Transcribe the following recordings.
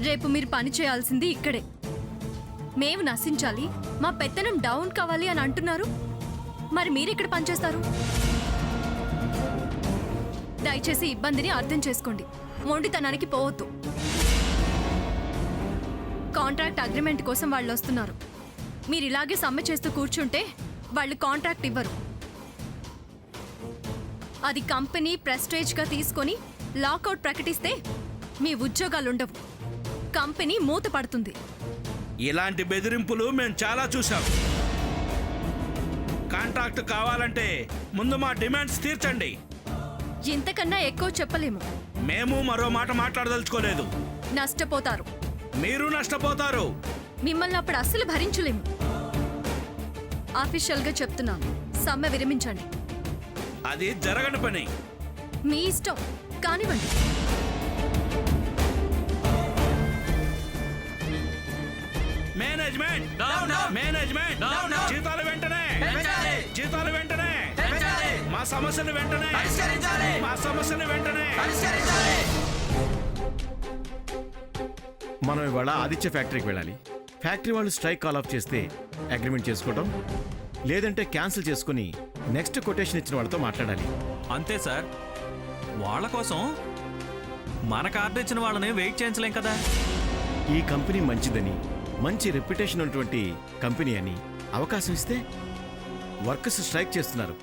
రేపు మీరు పని చేయాల్సింది ఇక్కడే. మేము నశించాలి, మా పెత్తనం డౌన్ కావాలి అని అంటున్నారు. మరి మీరెక్కడ పనిచేస్తారు? దయచేసి ఇబ్బందిని అర్థం చేసుకోండి. మొండితనానికి పోవద్దు. కాంట్రాక్ట్ అగ్రిమెంట్ కోసం వాళ్ళు వస్తున్నారు. మీరు ఇలాగే సమ్మె చేస్తూ కూర్చుంటే వాళ్ళు కాంట్రాక్ట్ ఇవ్వరు. అది కంపెనీ ప్రెస్టేజ్గా తీసుకొని లాకౌట్ ప్రకటిస్తే మీ ఉద్యోగాలుండవు. కంపెనీ మూత పడుతుంది. ఇలాంటి బెదిరింపులు మేము చాలా చూసాం. కాంట్రాక్ట్ కావాలంటే ముందు మా డిమాండ్స్ తీర్చండి. ఇంతకన్నా ఎక్కువ చెప్పలేము. మేము మరో మాట మాట్లాడదలుచుకోలేదు. నష్టపోతారు. మీరు నష్టపోతారు. మిమ్మల్ని అప్పుడు అస్సలు భరించలేము. ఆఫీషియల్గా చెప్తున్నాను, సమ్మె విరమించండి. అది జరగని పని. మీ ఇష్టం, కానివ్వండి. మేనేజ్మెంట్ మేనేజ్మెంట్ జీతాలు వెంటనే, జీతాలు వెంటనే, మా సమస్యలు వెంటనే, మా సమస్యలు వెంటనే. మనం ఇవాళ ఆదిత్య ఫ్యాక్టరీకి వెళ్ళాలి. ఫ్యాక్టరీ వాళ్ళు స్ట్రైక్ కాల్ ఆఫ్ చేస్తే అగ్రిమెంట్ చేసుకోవడం, లేదంటే క్యాన్సిల్ చేసుకుని నెక్స్ట్ కొటేషన్ ఇచ్చిన వాళ్ళతో మాట్లాడాలి. అంతే సార్. వాళ్ళ కోసం మన కార్డు ఇచ్చిన వాళ్ళని వెయిట్ చేయించలేం కదా. ఈ కంపెనీ మంచిదని, మంచి రెప్యుటేషన్ ఉన్నటువంటి కంపెనీ అని అవకాశం ఇస్తే వర్కర్స్ స్ట్రైక్ చేస్తున్నారు.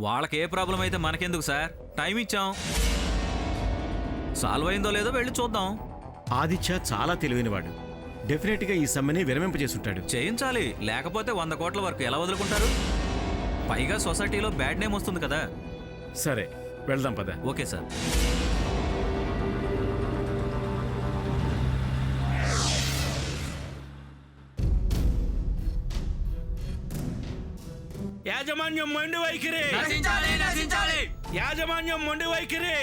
వాళ్ళకి ఏ ప్రాబ్లం అయితే మనకెందుకు సార్? టైం ఇచ్చాం, సాల్వ్ అయిందో లేదో వెళ్ళి చూద్దాం. ఆదిత్య చాలా తెలివైనవాడు. డెఫినెట్గా ఈ సమ్మెని విరమింపజేస్తుంటాడు. చేయించాలి, లేకపోతే 100 కోట్ల వరకు ఎలా వదులుకుంటారు? పైగా సొసైటీలో బ్యాడ్ నేమ్ వస్తుంది కదా. సరే, వెళ్దాం పద. Okay sir. యాజమాన్యం మొండి వైఖరి, యాజమాన్యం మొండి వైఖరి.